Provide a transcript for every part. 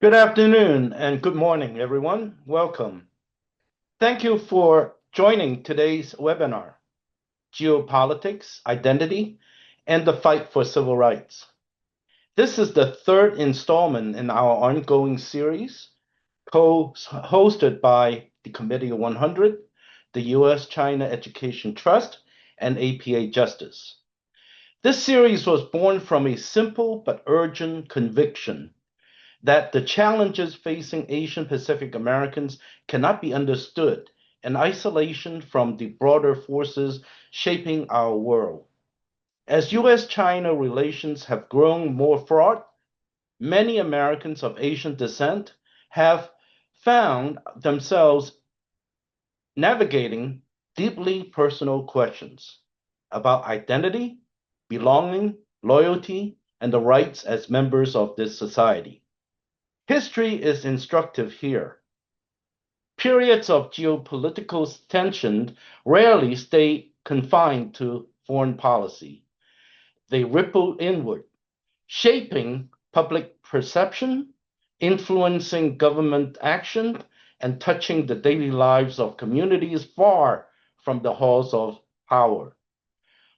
Good afternoon and good morning, everyone. Welcome. Thank you for joining today's webinar, Geopolitics, Identity, and the Fight for Civil Rights. This is the third installment in our ongoing series, co-hosted by the Committee of 100, the U.S. China Education Trust, and APA Justice. This series was born from a simple but urgent conviction that the challenges facing Asian Pacific Americans cannot be understood in isolation from the broader forces shaping our world. As U.S. China relations have grown more fraught, many Americans of Asian descent have found themselves navigating deeply personal questions about identity, belonging, loyalty, and the rights as members of this society. History is instructive here. Periods of geopolitical tension rarely stay confined to foreign policy. They ripple inward, shaping public perception, influencing government action, and touching the daily lives of communities far from the halls of power.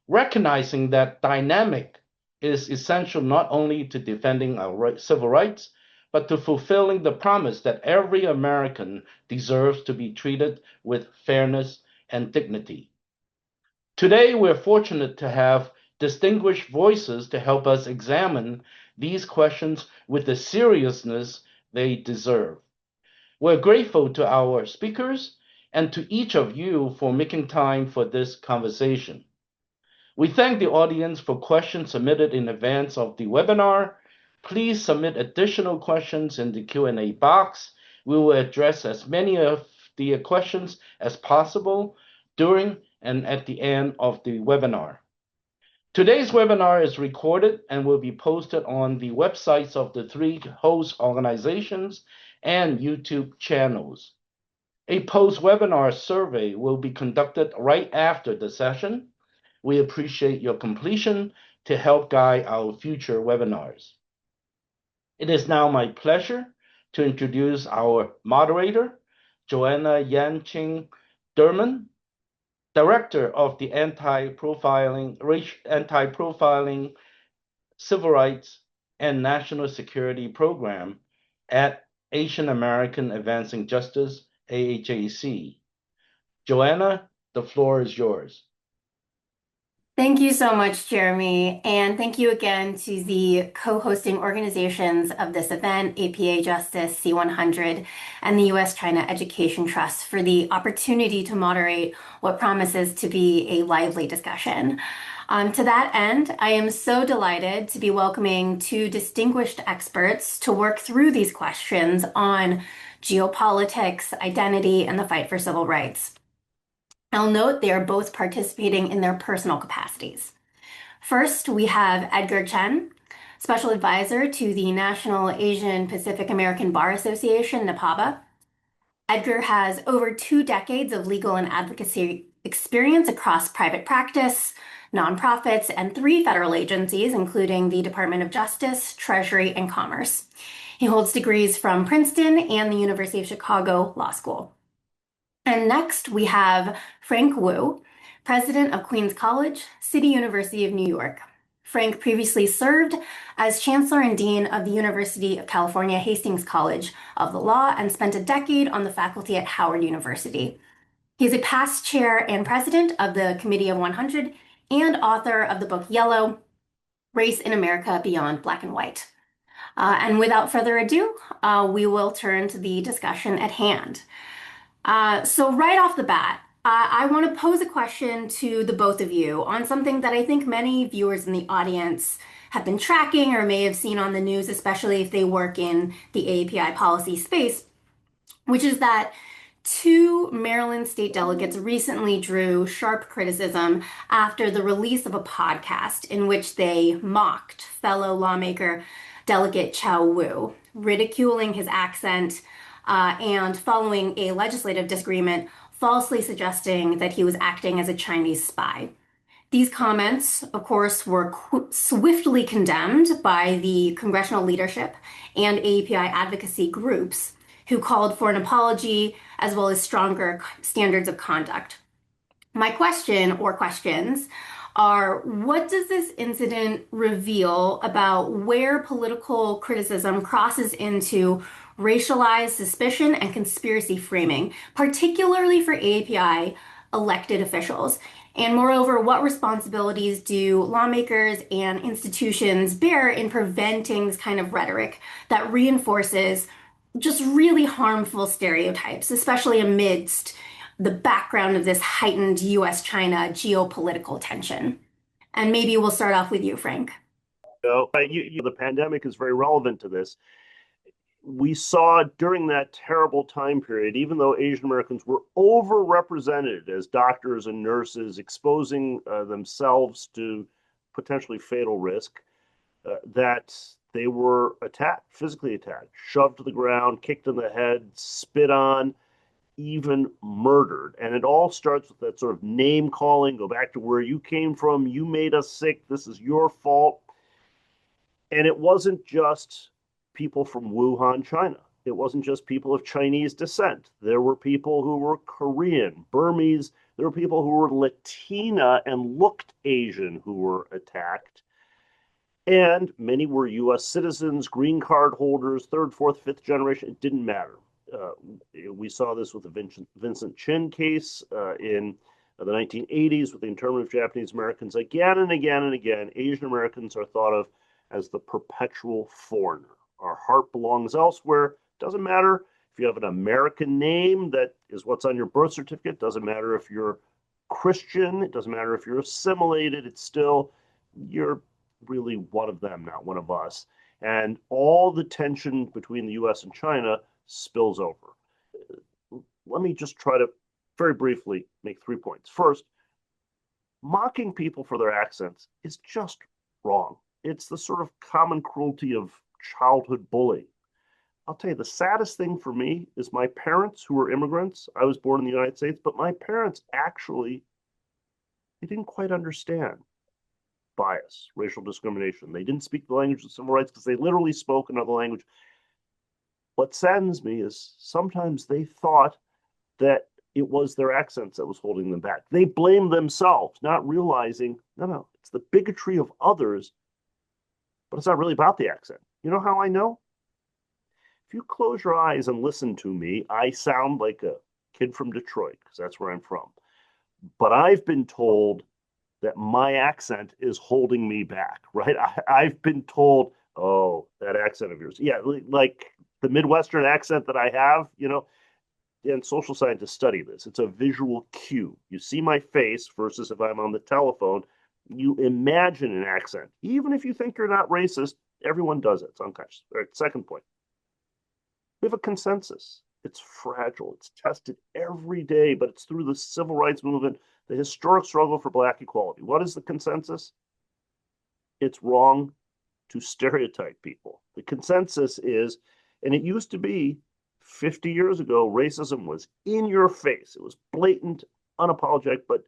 Recognizing that dynamic is essential not only to defending our civil rights, but to fulfilling the promise that every American deserves to be treated with fairness and dignity. Today, we're fortunate to have distinguished voices to help us examine these questions with the seriousness they deserve. We're grateful to our speakers and to each of you for making time for this conversation. We thank the audience for questions submitted in advance of the webinar. Please submit additional questions in the Q&A box. We will address as many of the questions as possible during and at the end of the webinar. Today's webinar is recorded and will be posted on the websites of the three host organizations and YouTube channels. A post-webinar survey will be conducted right after the session. We appreciate your completion to help guide our future webinars. It is now my pleasure to introduce our moderator, Joanna Derman, Director of the Anti-Profiling Civil Rights and National Security Program at Asian American Advancing Justice, AAJC. Joanna, the floor is yours. Thank you so much, Jeremy, and thank you again to the co-hosting organizations of this event, APA Justice, C100, and the U.S. China Education Trust for the opportunity to moderate what promises to be a lively discussion. To that end, I am so delighted to be welcoming two distinguished experts to work through these questions on geopolitics, identity, and the fight for civil rights. I'll note they are both participating in their personal capacities. First, we have Edgar Chen, Special Advisor to the National Asian Pacific American Bar Association, NAPABA. Edgar has over 2 decades of legal and advocacy experience across private practice, nonprofits, and 3 federal agencies, including the Department of Justice, Treasury, and Commerce. He holds degrees from Princeton and the University of Chicago Law School. And next, we have Frank Wu, President of Queens College, City University of New York. Frank previously served as Chancellor and Dean of the University of California Hastings College of the Law and spent a decade on the faculty at Howard University. He is a past chair and president of the Committee of 100 and author of the book Yellow, Race in America Beyond Black and White. And without further ado, we will turn to the discussion at hand. So right off the bat, I want to pose a question to the both of you on something that I think many viewers in the audience have been tracking or may have seen on the news, especially if they work in the AAPI policy space, which is that 2 Maryland state delegates recently drew sharp criticism after the release of a podcast in which they mocked fellow lawmaker Delegate Chow Wu, ridiculing his accent, and following a legislative disagreement, falsely suggesting that he was acting as a Chinese spy. These comments, of course, were swiftly condemned by the congressional leadership and AAPI advocacy groups who called for an apology as well as stronger standards of conduct. My question or questions are, what does this incident reveal about where political criticism crosses into racialized suspicion and conspiracy framing, particularly for AAPI elected officials? And moreover, what responsibilities do lawmakers and institutions bear in preventing this kind of rhetoric that reinforces just really harmful stereotypes, especially amidst the background of this heightened U.S. China geopolitical tension? And maybe we'll start off with you, Frank. The pandemic is very relevant to this. We saw during that terrible time period, even though Asian Americans were overrepresented as doctors and nurses, exposing themselves to potentially fatal risk, that they were attacked, physically attacked, shoved to the ground, kicked in the head, spit on, even murdered. And it all starts with that sort of name calling, go back to where you came from, you made us sick, this is your fault. And it wasn't just people from Wuhan, China. It wasn't just people of Chinese descent. There were people who were Korean, Burmese. There were people who were Latina and looked Asian who were attacked. And many were U.S. citizens, green card holders, third, fourth, fifth generation. It didn't matter. We saw this with the Vincent Chen case in the 1980s with the internment of Japanese Americans. Again and again and again, Asian Americans are thought of as the perpetual foreigner. Our heart belongs elsewhere. Doesn't matter if you have an American name that is what's on your birth certificate. Doesn't matter if you're Christian. It doesn't matter if you're assimilated. It's still, you're really one of them, not one of us. And all the tension between the U.S. and China spills over. Let me just try to very briefly make 3 points. First, mocking people for their accents is just wrong. It's the sort of common cruelty of childhood bullying. I'll tell you, the saddest thing for me is my parents, who were immigrants. I was born in the United States, but my parents actually, they didn't quite understand bias, racial discrimination. They didn't speak the language of civil rights because they literally spoke another language. What saddens me is sometimes they thought that it was their accents that was holding them back. They blamed themselves, not realizing, no, it's the bigotry of others, but it's not really about the accent. You know how I know? If you close your eyes and listen to me, I sound like a kid from Detroit, because that's where I'm from. But I've been told that my accent is holding me back, right? I've been told, oh, that accent of yours. Yeah, like the Midwestern accent that I have, and social scientists study this. It's a visual cue. You see my face versus if I'm on the telephone, you imagine an accent. Even if you think you're not racist, everyone does it. It's unconscious. All right, second point. We have a consensus. It's fragile. It's tested every day, but it's through the civil rights movement, the historic struggle for Black equality. What is the consensus? It's wrong to stereotype people. The consensus is, and it used to be 50 years ago, racism was in your face. It was blatant, unapologetic, but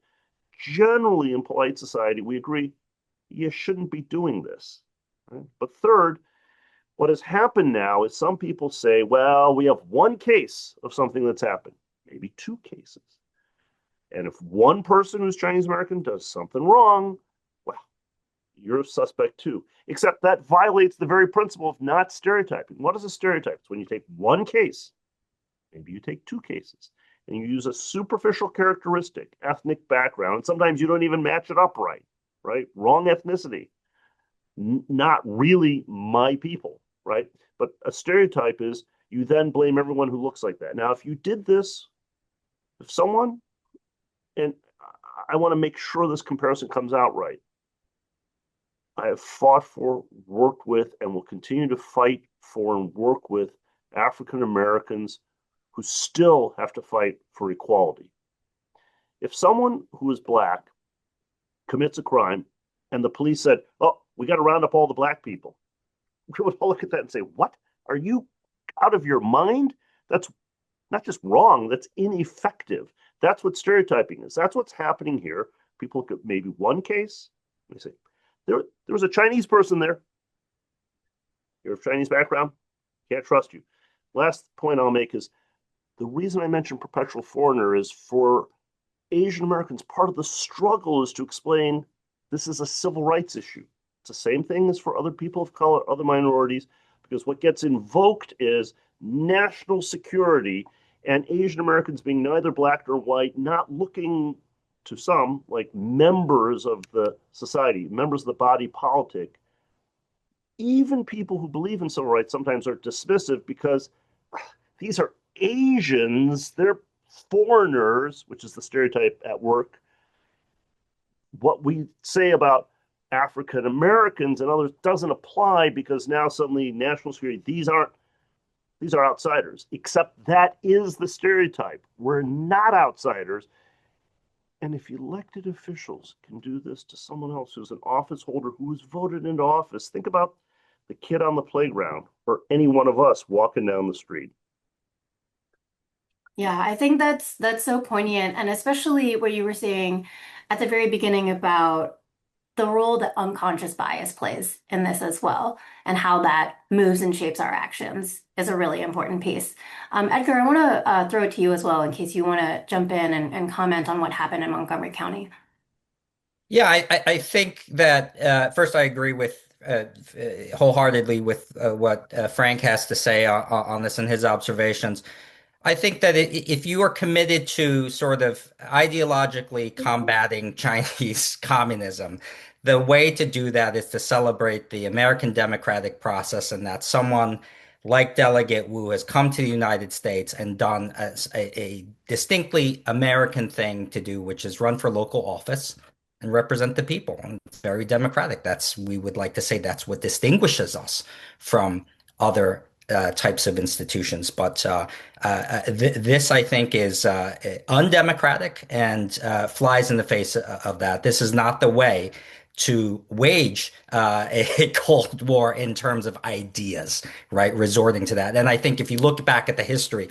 generally in polite society, we agree you shouldn't be doing this. Right? But third, what has happened now is some people say, well, we have one case of something that's happened, maybe two cases. And if one person who's Chinese American does something wrong, well, you're a suspect too. Except that violates the very principle of not stereotyping. What is a stereotype? It's when you take one case, maybe you take two cases, and you use a superficial characteristic, ethnic background, and sometimes you don't even match it up right? Wrong ethnicity, not really my people, right? But a stereotype is you then blame everyone who looks like that. Now, if you did this, if someone, and I want to make sure this comparison comes out right, I have fought for, worked with, and will continue to fight for and work with African Americans who still have to fight for equality. If someone who is Black commits a crime and the police said, oh, we got to round up all the Black people, we would all look at that and say, what? Are you out of your mind? That's not just wrong, that's ineffective. That's what stereotyping is. That's what's happening here. People look at maybe one case, and they say, there was a Chinese person there. You're of Chinese background, can't trust you. Last point I'll make is the reason I mentioned perpetual foreigner is for Asian Americans, part of the struggle is to explain this is a civil rights issue. It's the same thing as for other people of color, other minorities, because what gets invoked is national security and Asian Americans being neither black nor white, not looking to some like members of the society, members of the body politic. Even people who believe in civil rights sometimes are dismissive because these are Asians, they're foreigners, which is the stereotype at work. What we say about African Americans and others doesn't apply because now suddenly national security, these are outsiders, except that is the stereotype. We're not outsiders. And if elected officials can do this to someone else who's an office holder who was voted into office, think about the kid on the playground or any one of us walking down the street. Yeah, I think that's so poignant, and especially what you were saying at the very beginning about the role that unconscious bias plays in this as well, and how that moves and shapes our actions is a really important piece. Edgar, I want to throw it to you as well in case you want to jump in and comment on what happened in Montgomery County. Yeah, I think that first I agree with wholeheartedly with what Frank has to say on this and his observations. I think that if you are committed to sort of ideologically combating Chinese communism, the way to do that is to celebrate the American democratic process and that someone like Delegate Wu has come to the United States and done a distinctly American thing to do, which is run for local office and represent the people. And it's very democratic. We would like to say that's what distinguishes us from other types of institutions. But this, I think, is undemocratic and flies in the face of that. This is not the way to wage a Cold War in terms of ideas, right? Resorting to that. And I think if you look back at the history,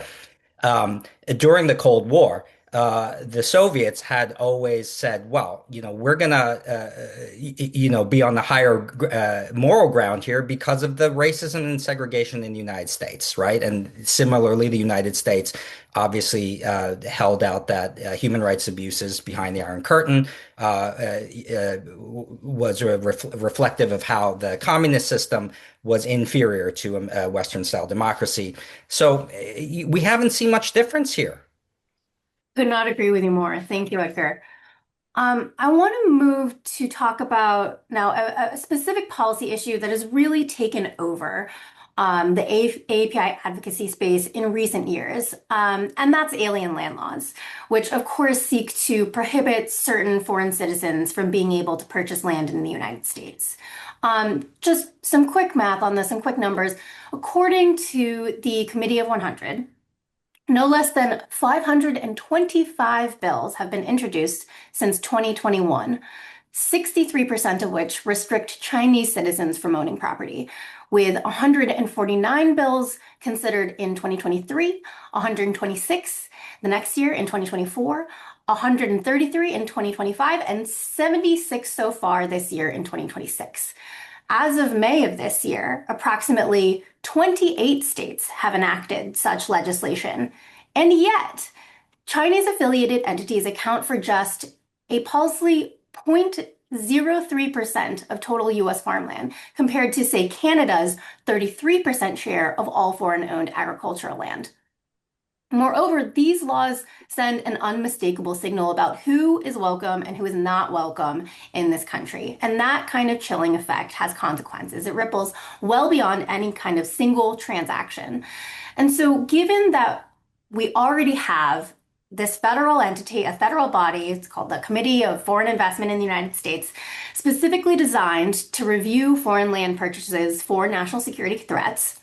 during the Cold War, the Soviets had always said, well, we're going to, be on the higher moral ground here because of the racism and segregation in the United States, right? And similarly, the United States obviously held out that human rights abuses behind the Iron Curtain was reflective of how the communist system was inferior to a Western-style democracy. So we haven't seen much difference here. Could not agree with you more. Thank you, Edgar. I want to move to talk about now a specific policy issue that has really taken over the AAPI advocacy space in recent years, and that's alien land laws, which of course seek to prohibit certain foreign citizens from being able to purchase land in the United States. Just some quick math on this, some quick numbers. According to the Committee of 100, no less than 525 bills have been introduced since 2021, 63% of which restrict Chinese citizens from owning property, with 149 bills considered in 2023, 126 the next year in 2024, 133 in 2025, and 76 so far this year in 2026. As of May of this year, approximately 28 states have enacted such legislation, and yet Chinese affiliated entities account for just a paltry 0.03% of total U.S. farmland, compared to, say, Canada's 33% share of all foreign-owned agricultural land. Moreover, these laws send an unmistakable signal about who is welcome and who is not welcome in this country. And that kind of chilling effect has consequences. It ripples well beyond any kind of single transaction. And so, given that we already have this federal entity, a federal body, it's called the Committee of Foreign Investment in the United States, specifically designed to review foreign land purchases for national security threats,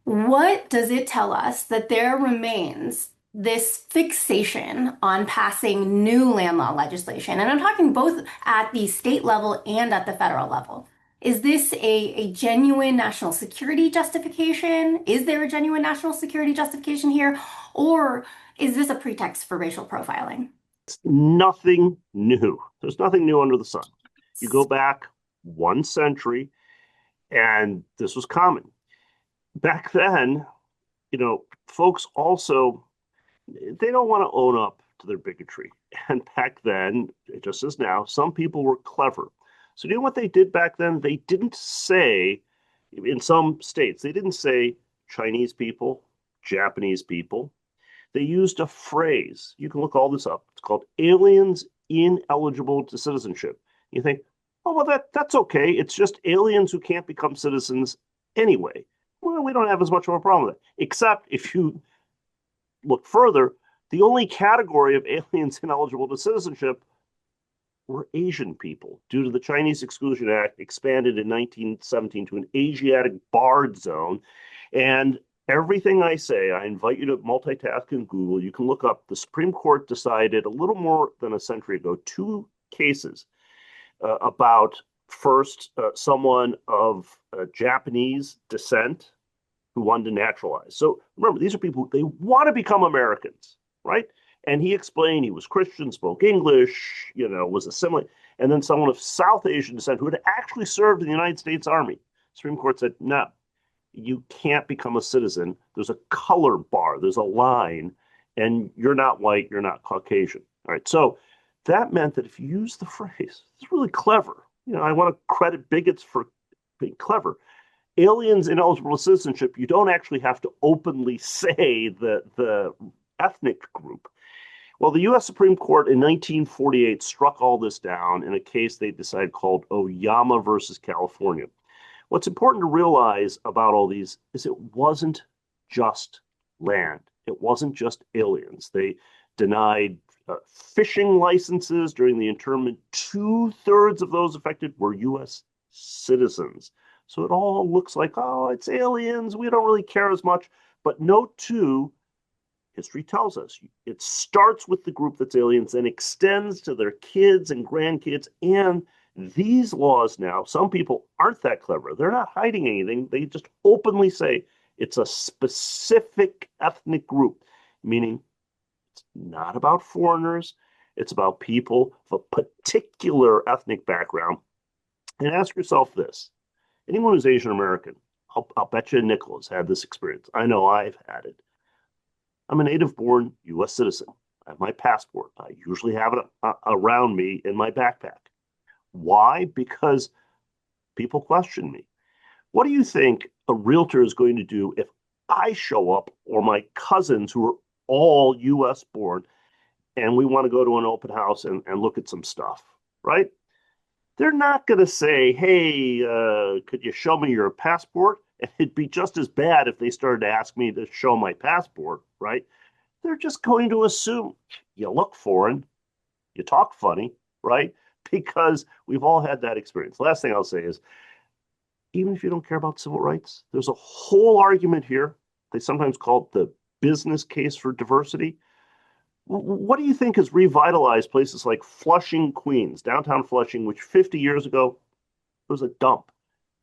what does it tell us that there remains this fixation on passing new land law legislation? And I'm talking both at the state level and at the federal level. Is this a genuine national security justification? Is there a genuine national security justification here? Or is this a pretext for racial profiling? It's nothing new. There's nothing new under the sun. You go back 1 century, and this was common. Back then, folks also, they don't want to own up to their bigotry. And back then, just as now, some people were clever. So you know what they did back then? They didn't say, in some states, they didn't say Chinese people, Japanese people. They used a phrase. You can look all this up. It's called aliens ineligible to citizenship. You think, oh, well, that's okay. It's just aliens who can't become citizens anyway. Well, we don't have as much of a problem with it. Except if you look further, the only category of aliens ineligible to citizenship were Asian people due to the Chinese Exclusion Act expanded in 1917 to an Asiatic barred zone. And everything I say, I invite you to multitask and Google. You can look up the Supreme Court decided a little more than a century ago 2 cases about first someone of Japanese descent who wanted to naturalize. So remember, these are people, they want to become Americans, right? And he explained he was Christian, spoke English, was assimilate. And then someone of South Asian descent who had actually served in the United States Army. Supreme Court said, no, you can't become a citizen. There's a color bar, there's a line, and you're not white, you're not Caucasian. All right. So that meant that if you use the phrase, it's really clever. I want to credit bigots for being clever. Aliens ineligible to citizenship, you don't actually have to openly say the ethnic group. Well, the U.S. Supreme Court in 1948 struck all this down in a case they decided called Oyama versus California. What's important to realize about all these is it wasn't just land. It wasn't just aliens. They denied fishing licenses during the internment. 2/3 of those affected were U.S. citizens. So it all looks like, oh, it's aliens. We don't really care as much. But note too, history tells us it starts with the group that's aliens and extends to their kids and grandkids. And these laws now, some people aren't that clever. They're not hiding anything. They just openly say it's a specific ethnic group, meaning it's not about foreigners. It's about people of a particular ethnic background. And ask yourself this. Anyone who's Asian American, I'll bet you Nickel has had this experience. I know I've had it. I'm a native-born U.S. citizen. I have my passport. I usually have it around me in my backpack. Why? Because people question me. What do you think a realtor is going to do if I show up or my cousins who are all U.S. born and we want to go to an open house and look at some stuff, right? They're not going to say, hey, could you show me your passport? And it'd be just as bad if they started to ask me to show my passport, right? They're just going to assume you look foreign, you talk funny, right? Because we've all had that experience. Last thing I'll say is, even if you don't care about civil rights, there's a whole argument here. They sometimes call it the business case for diversity. What do you think has revitalized places like Flushing, Queens, downtown Flushing, which 50 years ago was a dump?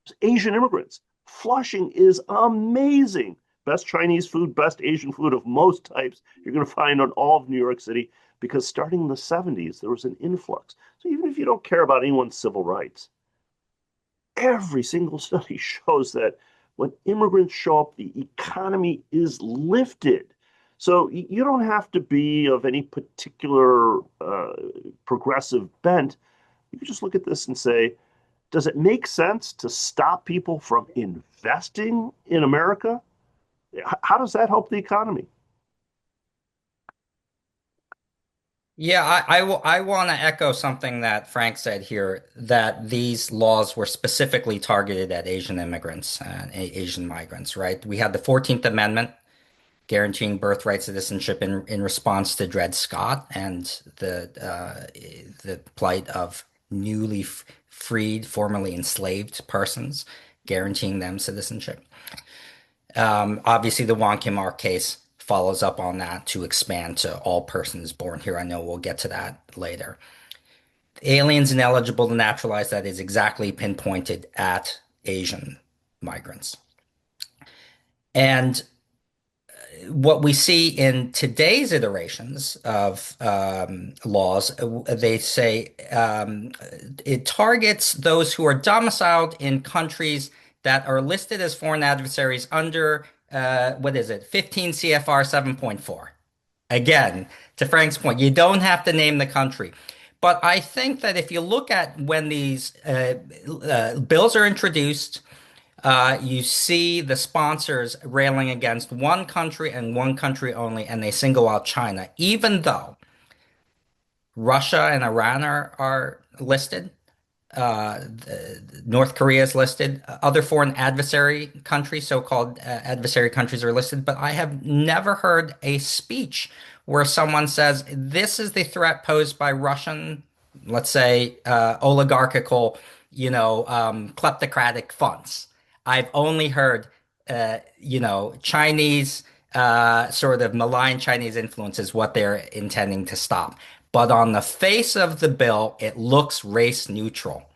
It was Asian immigrants. Flushing is amazing. Best Chinese food, best Asian food of most types you're going to find on all of New York City, because starting in the 70s, there was an influx. So even if you don't care about anyone's civil rights, every single study shows that when immigrants show up, the economy is lifted. So you don't have to be of any particular progressive bent. You can just look at this and say, does it make sense to stop people from investing in America? How does that help the economy? Yeah, I want to echo something that Frank said here, that these laws were specifically targeted at Asian immigrants and Asian migrants, right? We had the 14th Amendment guaranteeing birthright citizenship in response to Dred Scott and the plight of newly freed, formerly enslaved persons, guaranteeing them citizenship. Obviously, the Wong Kim Ark case follows up on that to expand to all persons born here. I know we'll get to that later. Aliens ineligible to naturalize, that is exactly pinpointed at Asian migrants. And what we see in today's iterations of laws, they say it targets those who are domiciled in countries that are listed as foreign adversaries under, what is it, 15 CFR 7.4. Again, to Frank's point, you don't have to name the country. But I think that if you look at when these bills are introduced, you see the sponsors railing against one country and one country only, and they single out China, even though Russia and Iran are listed. North Korea is listed. Other foreign adversary countries, so-called adversary countries, are listed. But I have never heard a speech where someone says, this is the threat posed by Russian, let's say, oligarchical, kleptocratic funds. I've only heard, Chinese, sort of malign Chinese influence is what they're intending to stop. But on the face of the bill, it looks race neutral,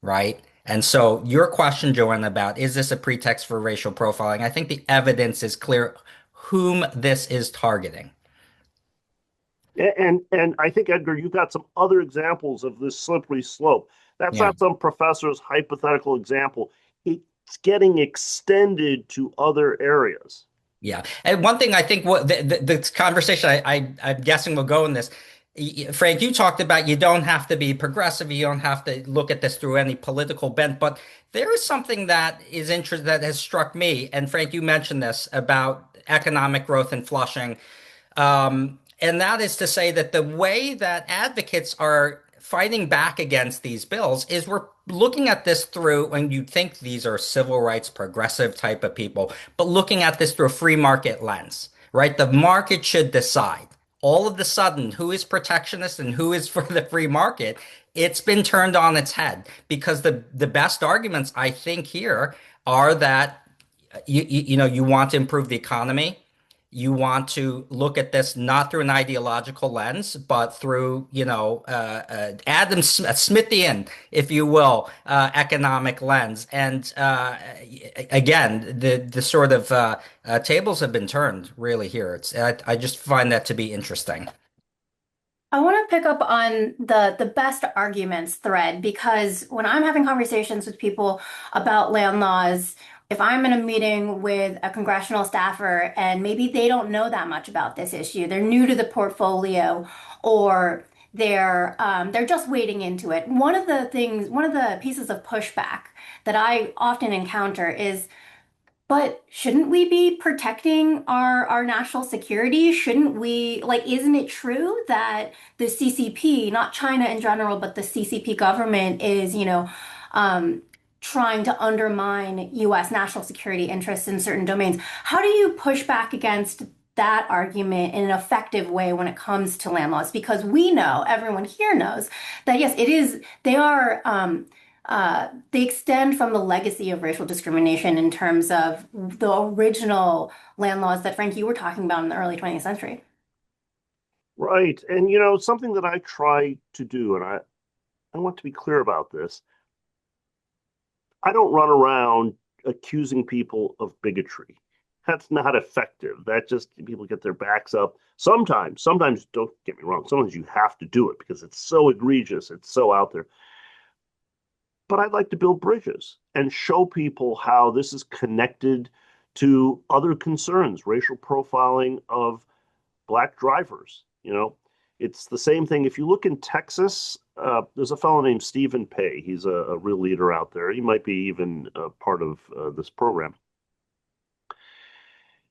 right? And so your question, Joanna, about is this a pretext for racial profiling? I think the evidence is clear whom this is targeting. And I think, Edgar, you've got some other examples of this slippery slope. That's Yeah. not some professor's hypothetical example. It's getting extended to other areas. Yeah. And one thing I think what the conversation I'm guessing will go in this, Frank, you talked about you don't have to be progressive, you don't have to look at this through any political bent, but there is something that is interesting that has struck me, and Frank, you mentioned this about economic growth and Flushing. And that is to say that the way that advocates are fighting back against these bills is we're looking at this through, and you think these are civil rights progressive type of people, but looking at this through a free market lens, right? The market should decide. All of the sudden, who is protectionist and who is for the free market? It's been turned on its head because the best arguments I think here are that you want to improve the economy. You want to look at this not through an ideological lens, but through, Adam Smithian, if you will, economic lens. And again, the sort of tables have been turned really here. I just find that to be interesting. I want to pick up on the best arguments thread because when I'm having conversations with people about land laws, if I'm in a meeting with a congressional staffer and maybe they don't know that much about this issue, they're new to the portfolio, or they're just wading into it. One of the pieces of pushback that I often encounter is, but shouldn't we be protecting our national security? Shouldn't we, like, isn't it true that the CCP, not China in general, but the CCP government is, trying to undermine U.S. national security interests in certain domains? How do you push back against that argument in an effective way when it comes to land laws? Because we know, everyone here knows, that yes, they extend from the legacy of racial discrimination in terms of the original land laws that, Frank, you were talking about in the early 20th century. Right. And, something that I try to do, and I want to be clear about this, I don't run around accusing people of bigotry. That's not effective. That just people get their backs up. Sometimes, don't get me wrong, sometimes you have to do it because it's so egregious, it's so out there. But I'd like to build bridges and show people how this is connected to other concerns, racial profiling of Black drivers. It's the same thing. If you look in Texas, there's a fellow named Stephen Pay. He's a real leader out there. He might be even part of this program.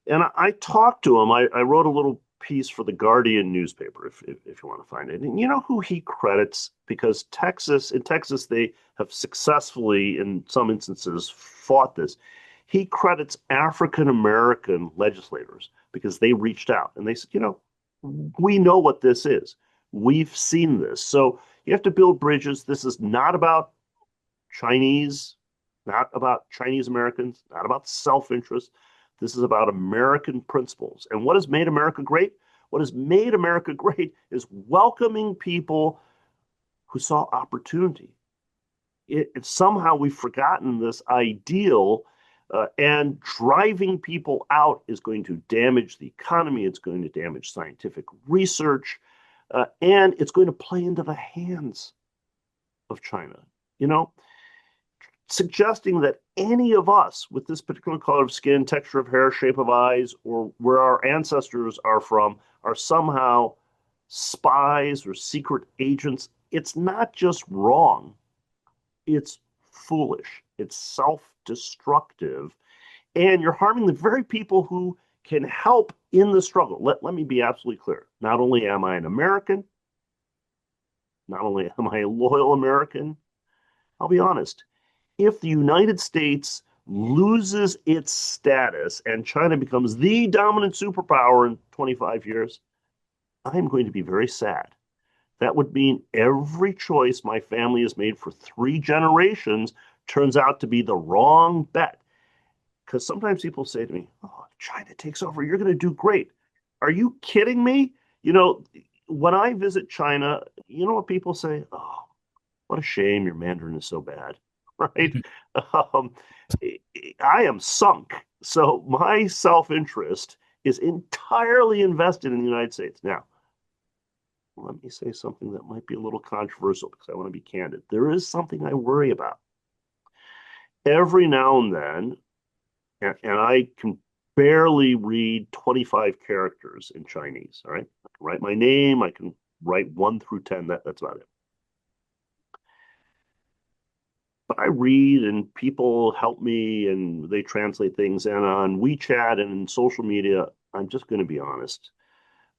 And I talked to him. I wrote a little piece for the Guardian newspaper, if you want to find it. And you know who he credits? Because in Texas, they have successfully, in some instances, fought this. He credits African American legislators because they reached out and they said, we know what this is. We've seen this. So you have to build bridges. This is not about Chinese, not about Chinese Americans, not about self-interest. This is about American principles. And what has made America great? What has made America great is welcoming people who saw opportunity. Somehow we've forgotten this ideal And driving people out is going to damage the economy. It's going to damage scientific research, and it's going to play into the hands of China. You know, suggesting that any of us with this particular color of skin, texture of hair, shape of eyes, or where our ancestors are from are somehow spies or secret agents. It's not just wrong, it's foolish, it's self destructive, and you're harming the very people who can help in the struggle. Let me be absolutely clear. Not only am I an American, not only am I a loyal American, I'll be honest. If the United States loses its status and China becomes the dominant superpower in 25 years, I'm going to be very sad. That would mean every choice my family has made for 3 generations turns out to be the wrong bet. Because sometimes people say to me, oh, China takes over, you're going to do great. Are you kidding me? You know, when I visit China, you know what people say? Oh, what a shame your Mandarin is so bad, right? Um, I am sunk. So my self interest is entirely invested in the United States. Now, let me say something that might be a little controversial because I want to be candid. There is something I worry about. Every now and then, and I can barely read 25 characters in Chinese, all right? I can write my name, I can write 1 through 10, that's about it. But I read and people help me and they translate things. And on WeChat and in social media, I'm just going to be honest.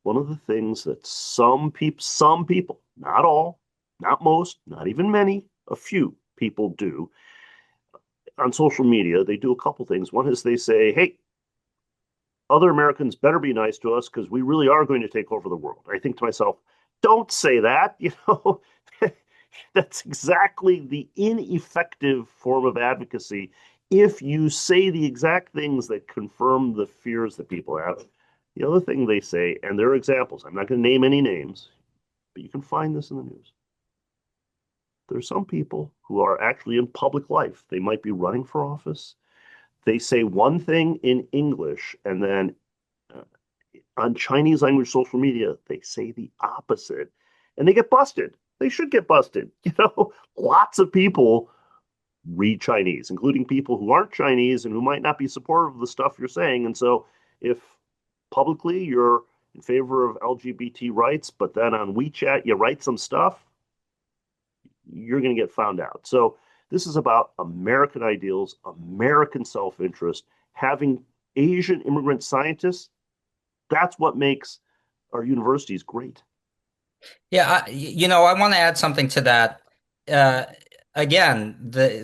One of the things that some people, not all, not most, not even many, a few people do on social media, they do a couple things. One is they say, hey, other Americans better be nice to us because we really are going to take over the world. I think to myself, don't say that. You know, that's exactly the ineffective form of advocacy if you say the exact things that confirm the fears that people have. The other thing they say, and there are examples, I'm not going to name any names, but you can find this in the news. There's some people who are actually in public life. They might be running for office. They say one thing in English, and then uh, on Chinese language social media, they say the opposite, and they get busted. They should get busted. You know, lots of people read Chinese, including people who aren't Chinese and who might not be supportive of the stuff you're saying. And so, if publicly you're in favor of LGBT rights, but then on WeChat you write some stuff, you're going to get found out. So this is about American ideals, American self-interest, having Asian immigrant scientists. That's what makes our universities great. Yeah, I want to add something to that. Uh, Again,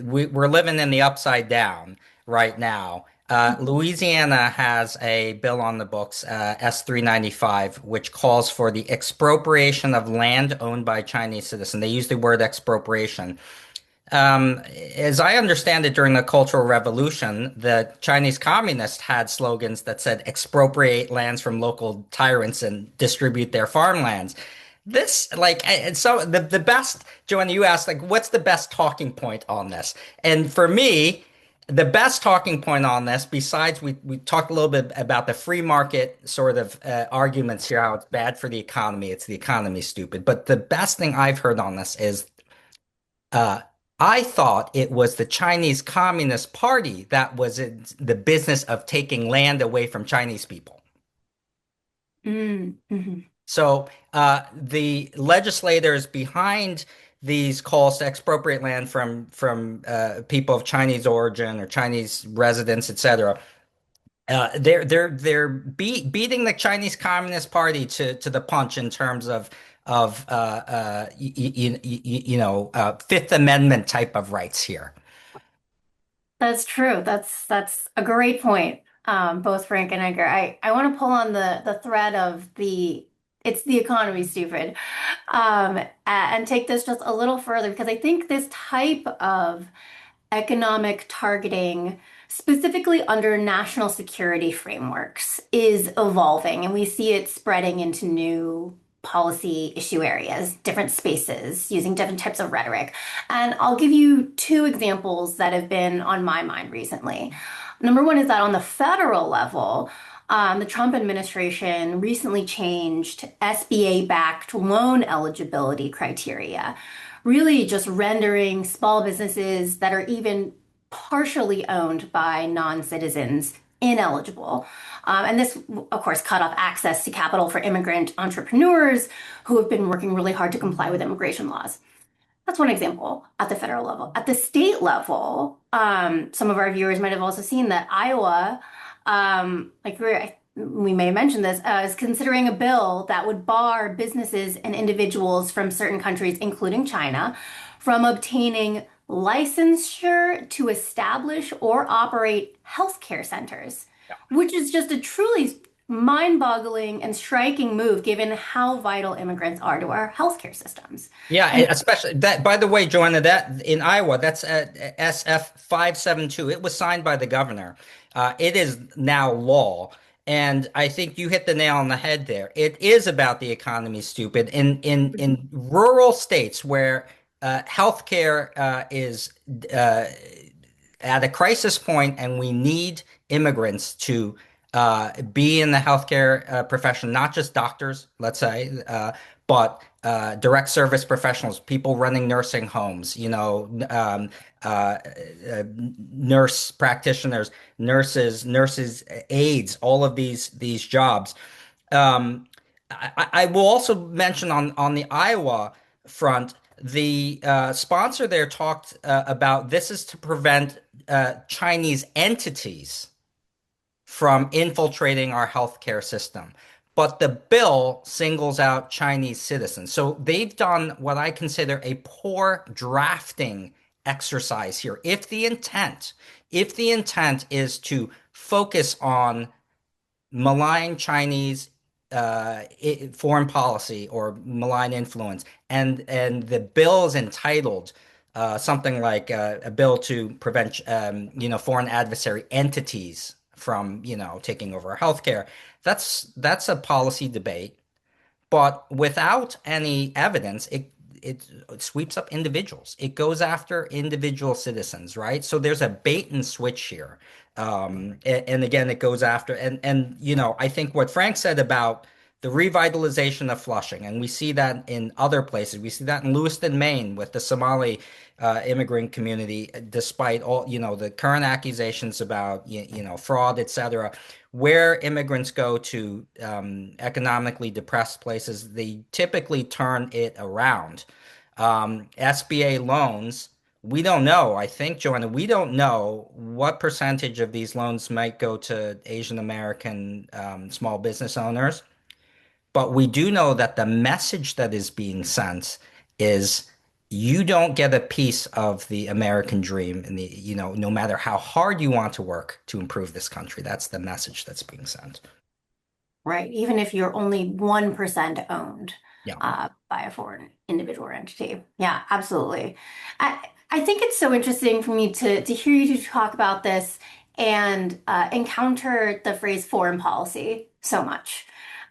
we're living in the upside down right now. Louisiana has a bill on the books, S 395, which calls for the expropriation of land owned by Chinese citizens. They use the word expropriation. As I understand it, during the Cultural Revolution, the Chinese communists had slogans that said expropriate lands from local tyrants and distribute their farmlands. This, like, and so the best, Joanna, you asked, like, what's the best talking point on this? And for me, the best talking point on this, besides we talked a little bit about the free market sort of arguments here, how it's bad for the economy, it's the economy stupid. But the best thing I've heard on this is uh, I thought it was the Chinese Communist Party that was in the business of taking land away from Chinese people. Mm-hmm. So the legislators behind these calls to expropriate land from people of Chinese origin or Chinese residents, etc. They're beating the Chinese Communist Party to the punch in terms of Fifth Amendment type of rights here. That's true. That's a great point. Both Frank and Edgar. I want to pull on the thread of the it's the economy, stupid, and take this just a little further because I think this type of economic targeting, specifically under national security frameworks, is evolving, and we see it spreading into new policy issue areas, different spaces, using different types of rhetoric. And I'll give you two examples that have been on my mind recently. Number one is that on the federal level, the Trump administration recently changed SBA-backed loan eligibility criteria, really just rendering small businesses that are even partially owned by non-citizens ineligible. And this, of course, cut off access to capital for immigrant entrepreneurs who have been working really hard to comply with immigration laws. That's one example at the federal level. At the state level, some of our viewers might have also seen that Iowa, we may have mentioned this, is considering a bill that would bar businesses and individuals from certain countries, including China, from obtaining licensure to establish or operate healthcare centers, which is just a truly mind-boggling and striking move given how vital immigrants are to our healthcare systems. Yeah, And especially that, by the way, Joanna, that in Iowa, that's SF 572. It was signed by the governor. It is now law. And I think you hit the nail on the head there. It is about the economy, stupid. In rural states where healthcare is uh, at a crisis point, and we need immigrants to be in the healthcare profession, not just doctors, let's say, but direct service professionals, people running nursing homes, nurse practitioners, nurses, aides, all of these jobs. Um, I will also mention on the Iowa front, the sponsor there talked about this is to prevent Chinese entities from infiltrating our healthcare system. But the bill singles out Chinese citizens. So they've done what I consider a poor drafting exercise here. If the intent is to focus on malign Chinese foreign policy or malign influence, and the bill is entitled something like a bill to prevent foreign adversary entities from taking over healthcare. That's a policy debate, but without any evidence, it sweeps up individuals. It goes after individual citizens, right? So there's a bait and switch here. And again, it goes after I think what Frank said about the revitalization of Flushing, and we see that in other places. We see that in Lewiston, Maine, with the Somali immigrant community, despite all the current accusations about fraud, etc. Where immigrants go to economically depressed places, they typically turn it around. SBA loans, we don't know. I think, Joanna, we don't know what percentage of these loans might go to Asian American small business owners, but we do know that the message that is being sent is you don't get a piece of the American dream, and no matter how hard you want to work to improve this country. That's the message that's being sent. right, even if you're only 1% owned Yeah. by a foreign individual or entity. Yeah, absolutely. I think it's so interesting for me to hear you two talk about this and encounter the phrase foreign policy so much.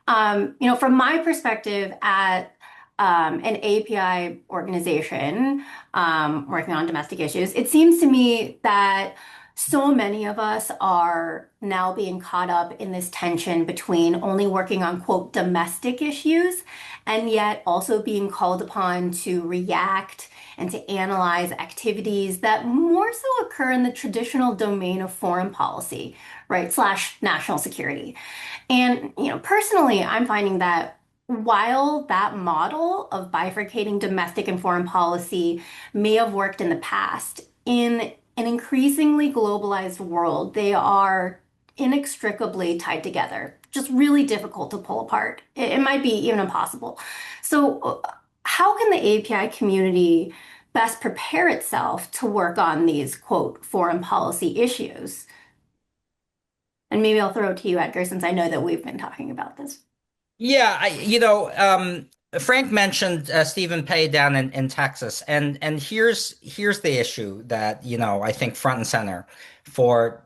From my perspective at an AAPI organization working on domestic issues, it seems to me that so many of us are now being caught up in this tension between only working on, quote, domestic issues and yet also being called upon to react and to analyze activities that more so occur in the traditional domain of foreign policy, right, slash national security. And, personally, I'm finding that while that model of bifurcating domestic and foreign policy may have worked in the past, in an increasingly globalized world, they are inextricably tied together, just really difficult to pull apart. It might be even impossible. So, how can the API community best prepare itself to work on these, quote, foreign policy issues? And maybe I'll throw it to you, Edgar, since I know that we've been talking about this. Yeah, Frank mentioned Stephen Pei down in Texas, and here's the issue that I think front and center for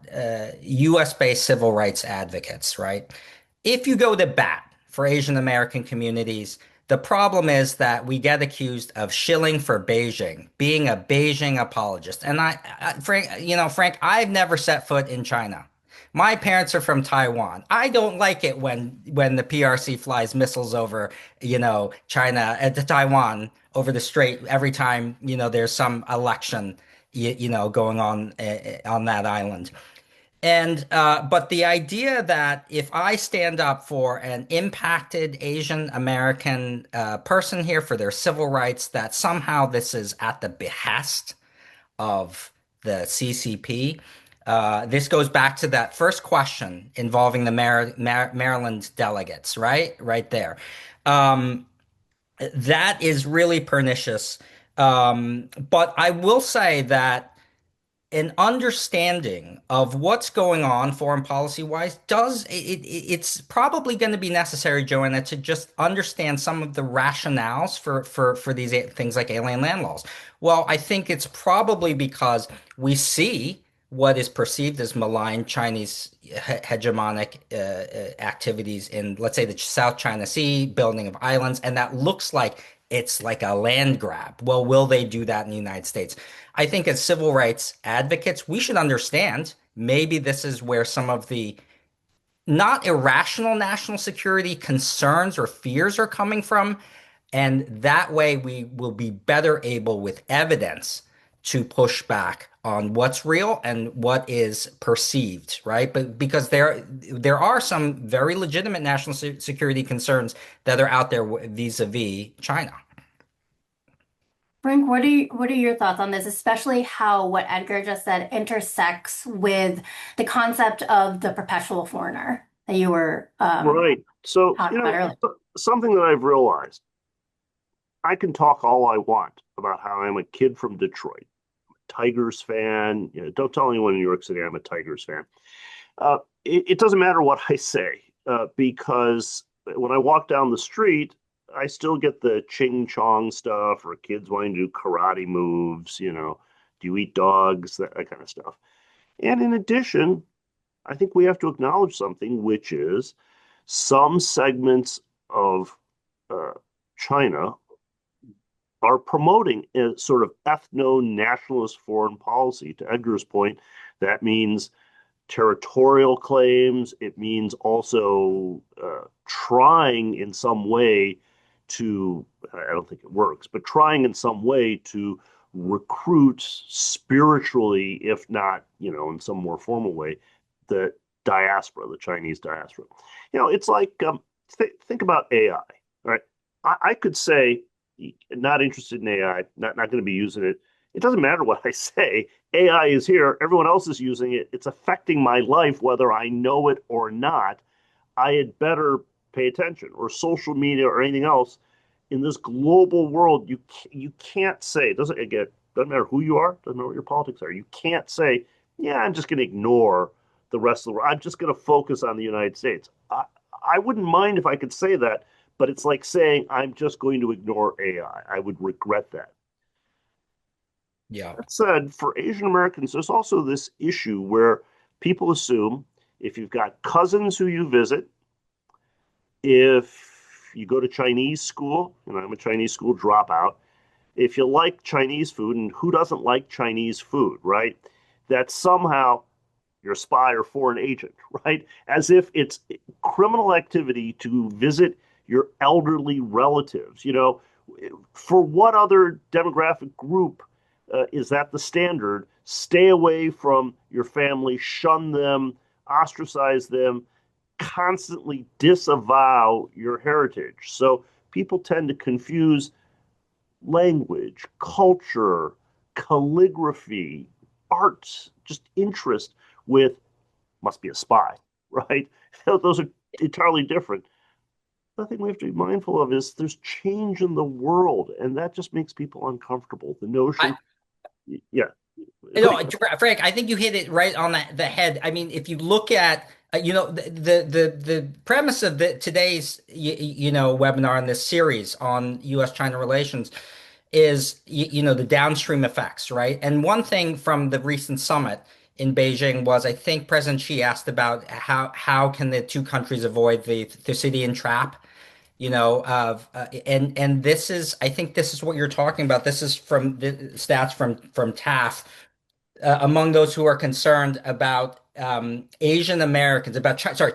U.S. based civil rights advocates, right? If you go to bat for Asian American communities, The problem is that we get accused of shilling for Beijing, being a Beijing apologist. And Frank, I've never set foot in China. My parents are from Taiwan. I don't like it when the PRC flies missiles over, China to Taiwan over the strait every time, there's some election, going on that island. And but the idea that if I stand up for an impacted Asian American person here for their civil rights, that somehow this is at the behest of the CCP. This goes back to that first question involving the Maryland delegates, right? Right there. Um, that is really pernicious. But I will say that an understanding of what's going on foreign policy wise it's probably going to be necessary, Joanna, to just understand some of the rationales for these things like alien land laws. Well, I think it's probably because we see what is perceived as malign Chinese hegemonic activities in, let's say, the South China Sea, building of islands, and that looks like it's like a land grab. Well, will they do that in the United States? I think as civil rights advocates, we should understand maybe this is where some of the not irrational national security concerns or fears are coming from. And that way we will be better able with evidence to push back on what's real and what is perceived, right? But because there are some very legitimate national security concerns that are out there vis-a-vis China. Frank, what are your thoughts on this, especially how what Edgar just said intersects with the concept of the perpetual foreigner that you were Right. So, talking about earlier? something that I've realized, I can talk all I want about how I'm a kid from Detroit, Tigers fan. Don't tell anyone in New York City I'm a Tigers fan. It doesn't matter what I say because when I walk down the street, I still get the ching chong stuff or kids wanting to do karate moves, do you eat dogs, that kind of stuff. And in addition, I think we have to acknowledge something, which is some segments of China are promoting a sort of ethno-nationalist foreign policy. To Edgar's point, that means territorial claims. It means also trying in some way to, I don't think it works, but trying in some way to recruit spiritually, if not, in some more formal way, the diaspora, the Chinese diaspora. It's like, think about AI, right? I could say, not interested in AI, not going to be using it. It doesn't matter what I say. AI is here. Everyone else is using it. It's affecting my life, whether I know it or not. I had better pay attention, or social media or anything else. In this global world, you can't say, doesn't matter who you are, doesn't matter what your politics are. You can't say, yeah, I'm just going to ignore the rest of the world. I'm just going to focus on the United States. I wouldn't mind if I could say that, but it's like saying I'm just going to ignore AI. I would regret that. Yeah. That said, for Asian Americans, there's also this issue where people assume if you've got cousins who you visit, if you go to Chinese school, and I'm a Chinese school dropout, if you like Chinese food, and who doesn't like Chinese food, right? That somehow you're a spy or foreign agent, right? As if it's criminal activity to visit your elderly relatives. For what other demographic group is that the standard? Stay away from your family, shun them, ostracize them, constantly disavow your heritage. So people tend to confuse language, culture, calligraphy, arts, just interest with must be a spy, right? Those are entirely different. The thing we have to be mindful of is there's change in the world, and that just makes people uncomfortable. The notion, yeah. No, Frank, I think you hit it right on the head. I mean, if you look at the premise of today's webinar in this series on U.S. China relations is the downstream effects, right? And one thing from the recent summit in Beijing was, I think President Xi asked about how can the two countries avoid the Thucydides trap. and this is, I think this is what you're talking about. This is from the stats from TAF. Among those who are concerned about Asian Americans,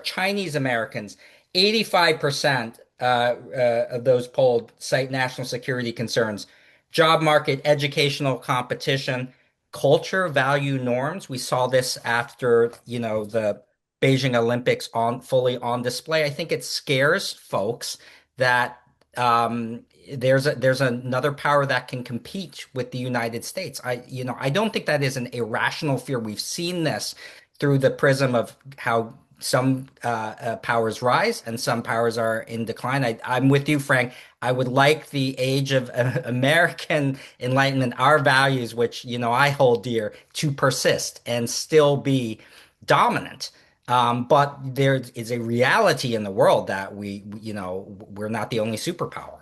Chinese Americans, 85% of those polled cite national security concerns, job market, educational competition, culture, value, norms. We saw this after, the Beijing Olympics on fully on display. I think it scares folks that there's another power that can compete with the United States. I don't think that is an irrational fear. We've seen this through the prism of how some powers rise and some powers are in decline. I'm with you, Frank. I would like the age of American enlightenment, our values, which I hold dear, to persist and still be dominant. But there is a reality in the world that we're not the only superpower.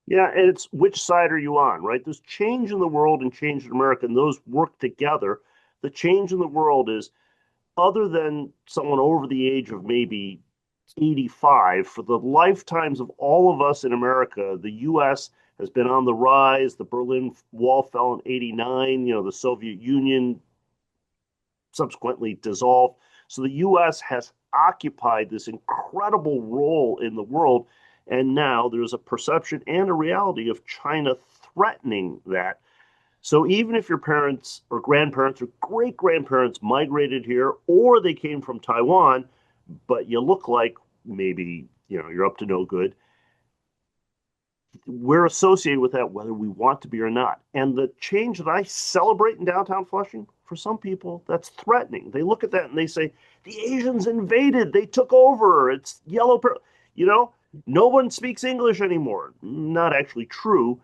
Yeah, and it's which side are you on, right? There's change in the world and change in America, and those work together. The change in the world is, other than someone over the age of maybe 85, for the lifetimes of all of us in America, the U.S. has been on the rise. The Berlin Wall fell in 89. The Soviet Union subsequently dissolved. So the U.S. has occupied this incredible role in the world. And now there's a perception and a reality of China threatening that. So even if your parents or grandparents or great grandparents migrated here, or they came from Taiwan, but you look like maybe you're up to no good, we're associated with that whether we want to be or not. And the change that I celebrate in downtown Flushing, for some people, that's threatening. They look at that and they say, the Asians invaded, they took over, it's yellow, no one speaks English anymore. Not actually true.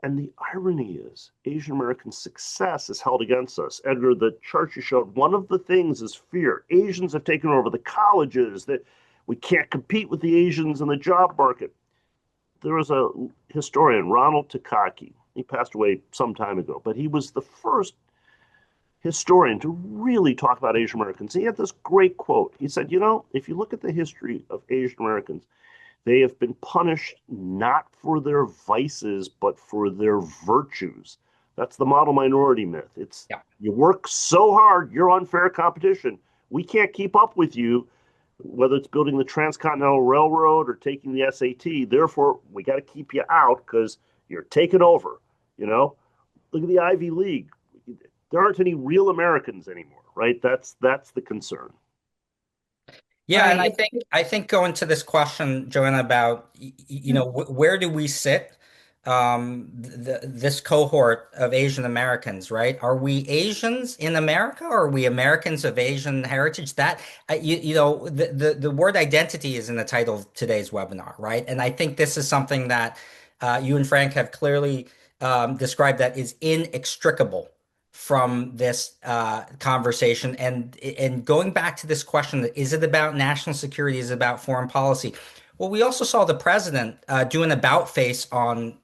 And the irony is, Asian American success is held against us. Edgar, the chart you showed, one of the things is fear. Asians have taken over the colleges, that we can't compete with the Asians in the job market. There was a historian, Ronald Takaki. He passed away some time ago, but he was the first historian to really talk about Asian Americans. He had this great quote. He said, if you look at the history of Asian Americans, they have been punished not for their vices, but for their virtues. That's the model minority myth. It's Yeah. You work so hard, you're unfair competition. We can't keep up with you, whether it's building the Transcontinental Railroad or taking the SAT. Therefore, we got to keep you out because you're taking over. Look at the Ivy League. There aren't any real Americans anymore, right? That's the concern. Yeah, and Right. I think going to this question, Joanna, about where do we sit this cohort of Asian Americans, right? Are we Asians in America, or are we Americans of Asian heritage? That the word identity is in the title of today's webinar, right? And I think this is something that you and Frank have clearly described that is inextricable from this conversation. And going back to this question, is it about national security? Is it about foreign policy? Well, we also saw the president do an about face on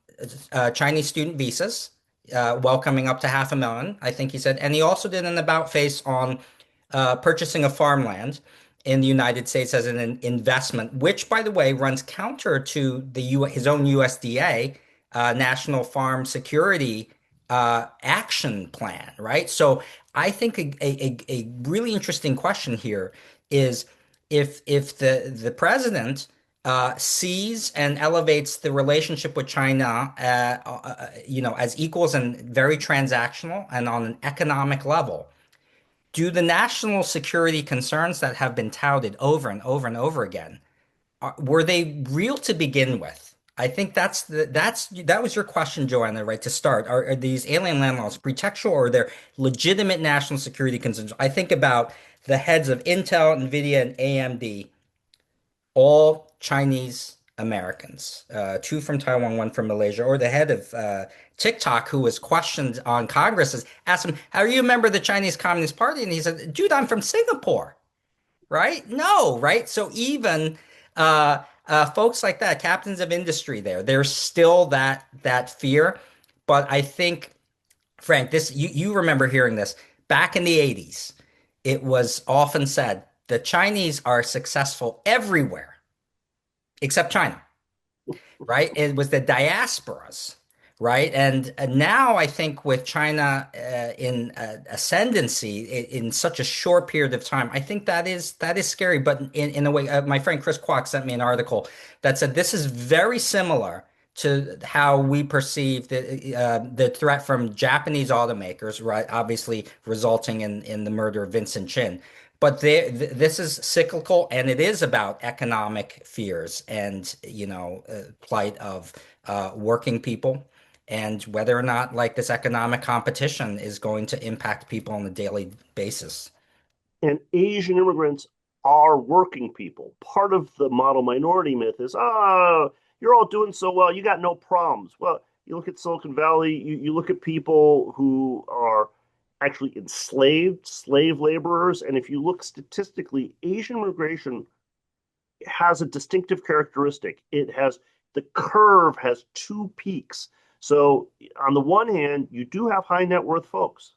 Chinese student visas, welcoming up to 500,000, I think he said. And he also did an about face on purchasing of farmland in the United States as an investment, which, by the way, runs counter to his own USDA, National Farm Security action plan, right? So I think a really interesting question here is if the president sees and elevates the relationship with China, as equals and very transactional and on an economic level, do the national security concerns that have been touted over and over and over again, were they real to begin with? I think that was your question, Joanna, right, to start. Are these alien land laws pretextual, or are they legitimate national security concerns? I think about the heads of Intel, NVIDIA, and AMD, all Chinese Americans, two from Taiwan, one from Malaysia, or the head of TikTok, who was questioned on Congress, asked him, "Are you a member of the Chinese Communist Party?" And he said, "Dude, I'm from Singapore." Right? No, right? So even folks like that, captains of industry, there's still that fear. But I think, Frank, this you remember hearing this back in the 80s. It was often said the Chinese are successful everywhere except China, right? It was the diasporas, right? And now I think with China in ascendancy in such a short period of time, I think that is scary. But in a way, my friend Chris Kwok sent me an article that said this is very similar to how we perceive the threat from Japanese automakers, right? Obviously resulting in the murder of Vincent Chin. But this is cyclical, and it is about economic fears and, plight of working people, and whether or not like this economic competition is going to impact people on a daily basis. And Asian immigrants are working people. Part of the model minority myth is, oh, you're all doing so well, you got no problems. Well, you look at Silicon Valley, you look at people who are actually enslaved, slave laborers. And if you look statistically, Asian immigration has a distinctive characteristic. The curve has two peaks. So on the one hand, you do have high net worth folks.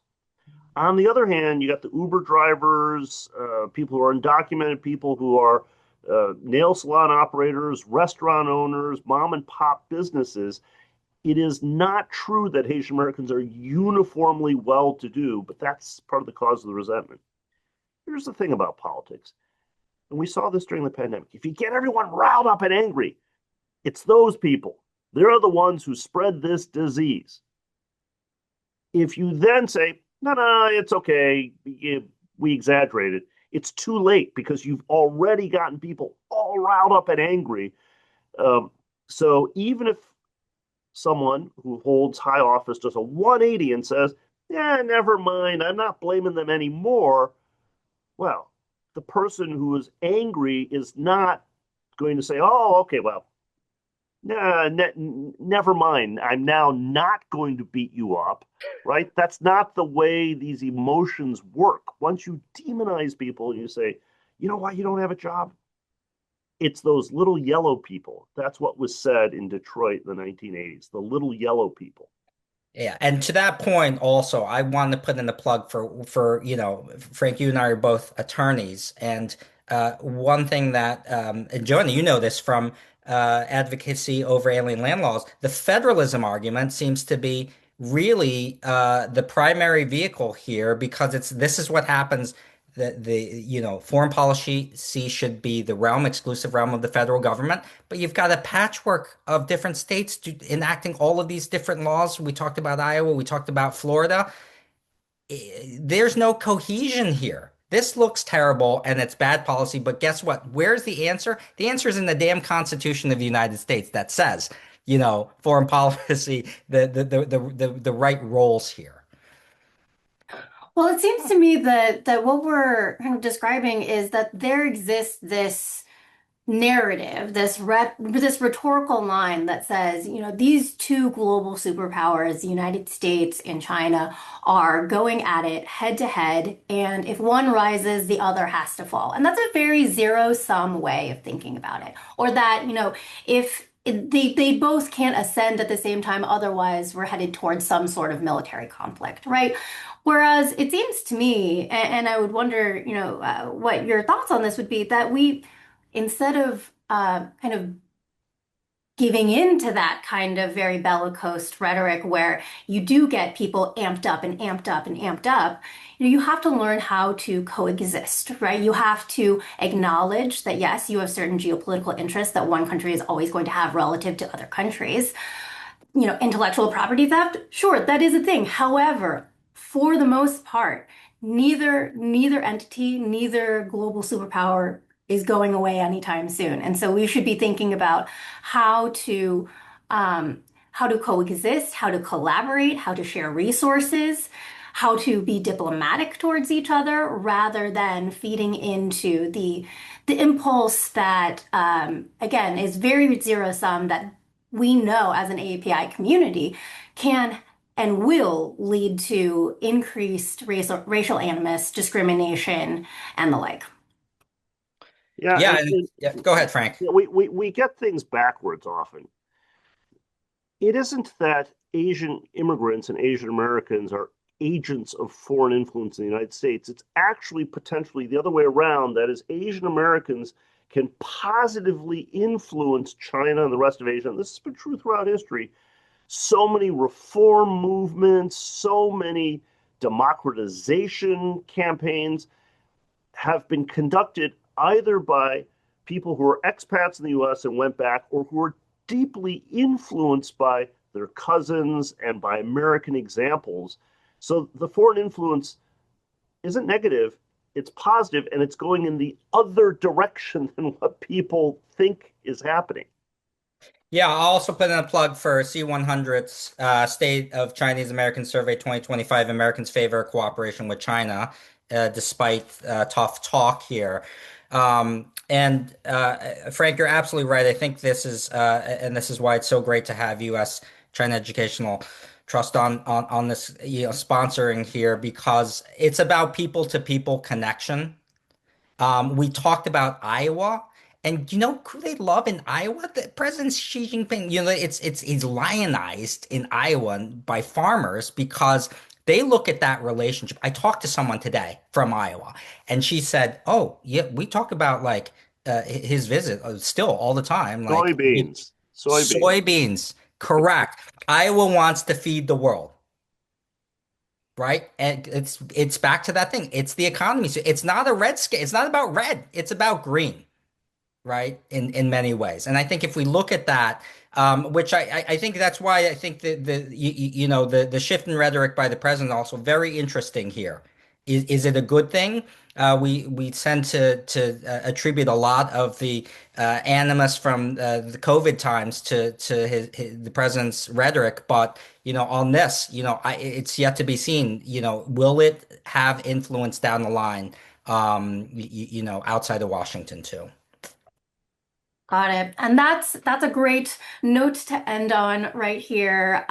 On the other hand, you got the Uber drivers, people who are undocumented, people who are nail salon operators, restaurant owners, mom and pop businesses. It is not true that Haitian Americans are uniformly well to do, but that's part of the cause of the resentment. Here's the thing about politics, and we saw this during the pandemic. If you get everyone riled up and angry, it's those people. They're the ones who spread this disease. If you then say, no, it's okay, we exaggerated, it's too late because you've already gotten people all riled up and angry. So even if someone who holds high office does a 180 and says, yeah, never mind, I'm not blaming them anymore, well, the person who is angry is not going to say, oh, okay, well, nah, never mind. I'm now not going to beat you up, right? That's not the way these emotions work. Once you demonize people and you say, you know why you don't have a job? It's those little yellow people. That's what was said in Detroit in the 1980s, the little yellow people. Yeah, and to that point also, I want to put in a plug for Frank, you and I are both attorneys, and one thing that and Joanna, you know this from advocacy over alien land laws, the federalism argument seems to be really the primary vehicle here because this is what happens. The foreign policy should be the exclusive realm of the federal government, but you've got a patchwork of different states enacting all of these different laws. We talked about Iowa, we talked about Florida. There's no cohesion here. This looks terrible and it's bad policy, but guess what? Where's the answer? The answer is in the damn Constitution of the United States that says, foreign policy, the right roles here. Well, it seems to me that what we're kind of describing is that there exists this narrative, this rhetorical line that says, these two global superpowers, the United States and China, are going at it head to head, and if one rises, the other has to fall. And that's a very zero-sum way of thinking about it. Or that, if they both can't ascend at the same time, otherwise we're headed towards some sort of military conflict, right? Whereas it seems to me, and I would wonder, what your thoughts on this would be, that instead of kind of giving in to that kind of very bellicose rhetoric where you do get people amped up and amped up and amped up, you have to learn how to coexist, right? You have to acknowledge that, yes, you have certain geopolitical interests that one country is always going to have relative to other countries. Intellectual property theft, sure, that is a thing. However, for the most part, neither entity, neither global superpower is going away anytime soon. And so we should be thinking about how to coexist, how to collaborate, how to share resources, how to be diplomatic towards each other, rather than feeding into the impulse that again is very zero sum, that we know as an AAPI community can and will lead to increased racial animus, discrimination, and the like. Yeah, Yeah, and yeah. Go ahead, Frank. we get things backwards often. It isn't that Asian immigrants and Asian Americans are agents of foreign influence in the United States. It's actually potentially the other way around. That is, Asian Americans can positively influence China and the rest of Asia, and this has been true throughout history, so many reform movements, so many democratization campaigns have been conducted either by people who are expats in the US and went back, or who are deeply influenced by their cousins and by American examples. So the foreign influence isn't negative, it's positive, and it's going in the other direction than what people think is happening. Yeah, I'll also put in a plug for C100's State of Chinese American Survey 2025. Americans favor cooperation with China, despite tough talk here. And Frank, you're absolutely right. I think this is, and this is why it's so great to have U.S. China Educational Trust on this, sponsoring here, because it's about people to people connection. We talked about Iowa, and who they love in Iowa? The President Xi Jinping. He's lionized in Iowa by farmers because they look at that relationship. I talked to someone today from Iowa, and she said, "Oh, yeah, we talk about like his visit still all the time, like Soybeans. soybeans." Correct. Iowa wants to feed the world. Right? And it's back to that thing. It's the economy. So it's not a red scale. It's not about red. It's about green, right? In many ways. And I think if we look at that, which I think that's why I think the shift in rhetoric by the president also very interesting here. Is it a good thing? We tend to attribute a lot of the animus from the COVID times to the president's rhetoric, but on this, it's yet to be seen. Will it have influence down the line? Outside of Washington too. Got it. And that's a great note to end on right here.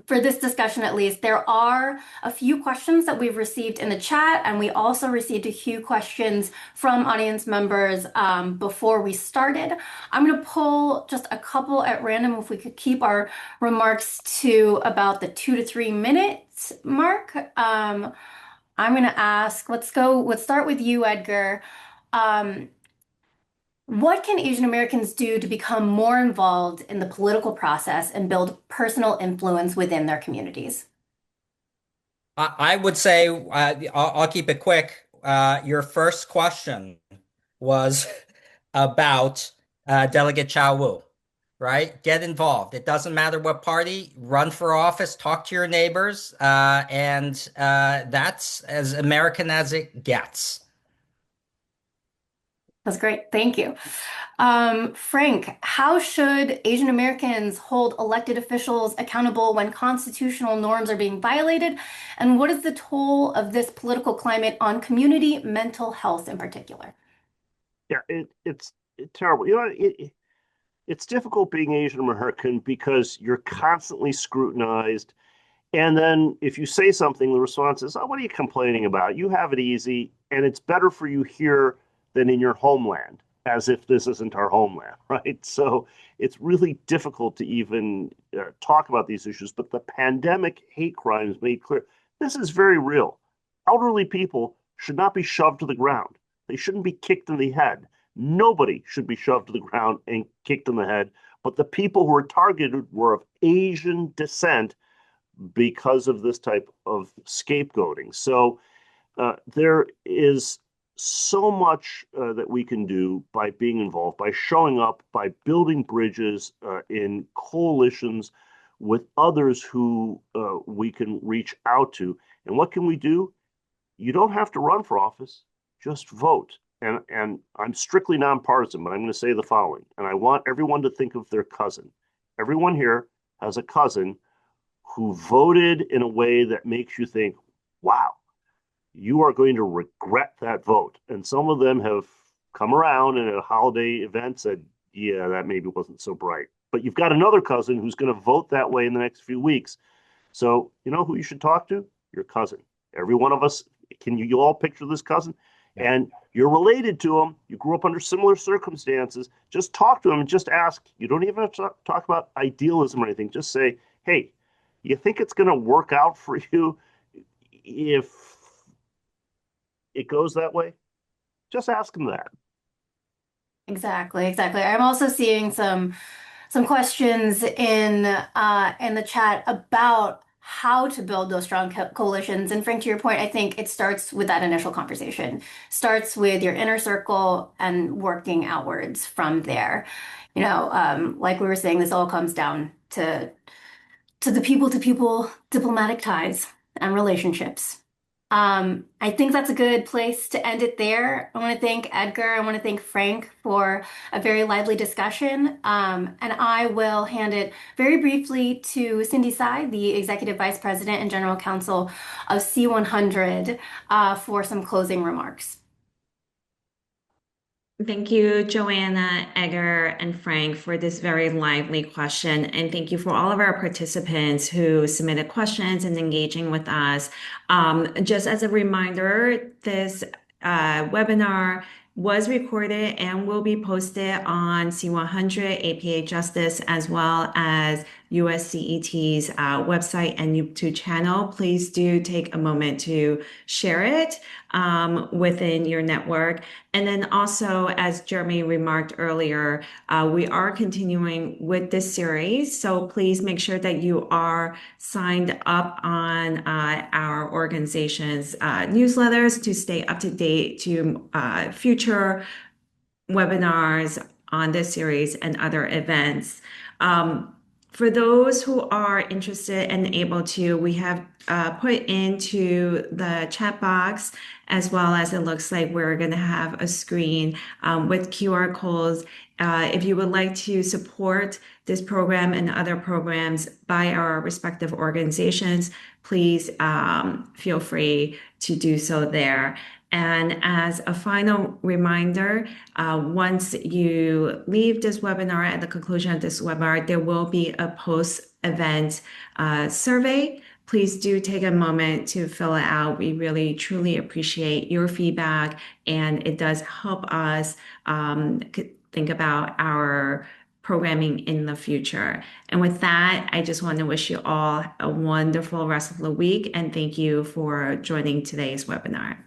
For this discussion, at least, there are a few questions that we've received in the chat, and we also received a few questions from audience members before we started. I'm going to pull just a couple at random if we could keep our remarks to about the 2 to 3 minutes mark. I'm going to ask, let's start with you, Edgar. What can Asian Americans do to become more involved in the political process and build personal influence within their communities? I would say I'll keep it quick. Your first question was about Delegate Chow Wu, right? Get involved. It doesn't matter what party, run for office, talk to your neighbors, and that's as American as it gets. That's great. Thank you. Frank, how should Asian Americans hold elected officials accountable when constitutional norms are being violated? And what is the toll of this political climate on community mental health in particular? Yeah, it's terrible. It's difficult being Asian American because you're constantly scrutinized. And then if you say something, the response is, "Oh, what are you complaining about? You have it easy, and it's better for you here than in your homeland," as if this isn't our homeland, right? So it's really difficult to even talk about these issues. But the pandemic hate crimes made clear this is very real. Elderly people should not be shoved to the ground. They shouldn't be kicked in the head. Nobody should be shoved to the ground and kicked in the head. But the people who were targeted were of Asian descent because of this type of scapegoating. So there is so much that we can do by being involved, by showing up, by building bridges in coalitions with others who we can reach out to. And what can we do? You don't have to run for office, just vote. And I'm strictly nonpartisan, but I'm going to say the following, and I want everyone to think of their cousin. Everyone here has a cousin who voted in a way that makes you think, wow, you are going to regret that vote. And some of them have come around and at a holiday event said, yeah, that maybe wasn't so bright. But you've got another cousin who's going to vote that way in the next few weeks. So you know who you should talk to? Your cousin. Every one of us, can you all picture this cousin? Yeah. And you're related to him. You grew up under similar circumstances. Just talk to him and just ask. You don't even have to talk about idealism or anything. Just say, hey, you think it's going to work out for you if it goes that way? Just ask him that. Exactly, exactly. I'm also seeing some questions in the chat about how to build those strong coalitions. And Frank, to your point, I think it starts with that initial conversation. Starts with your inner circle and working outwards from there. Like we were saying, this all comes down to the people to people diplomatic ties and relationships. I think that's a good place to end it there. I want to thank Edgar. I want to thank Frank for a very lively discussion. And I will hand it very briefly to Cindy Tsai, the Executive Vice President and General Counsel of C100, for some closing remarks. Thank you, Joanna, Edgar, and Frank, for this very lively question. And thank you for all of our participants who submitted questions and engaging with us. Just as a reminder, this webinar was recorded and will be posted on C100 APA Justice as well as USCET's website and YouTube channel. Please do take a moment to share it within your network. And then also, as Jeremy remarked earlier, we are continuing with this series. So please make sure that you are signed up on our organization's newsletters to stay up to date to future webinars on this series and other events. For those who are interested and able to, we have put into the chat box, as well as it looks like we're going to have a screen with QR codes. If you would like to support this program and other programs by our respective organizations, please feel free to do so there. And as a final reminder, once you leave this webinar, at the conclusion of this webinar, there will be a post-event survey. Please do take a moment to fill it out. We really, truly appreciate your feedback, and it does help us think about our programming in the future. And with that, I just want to wish you all a wonderful rest of the week, and thank you for joining today's webinar.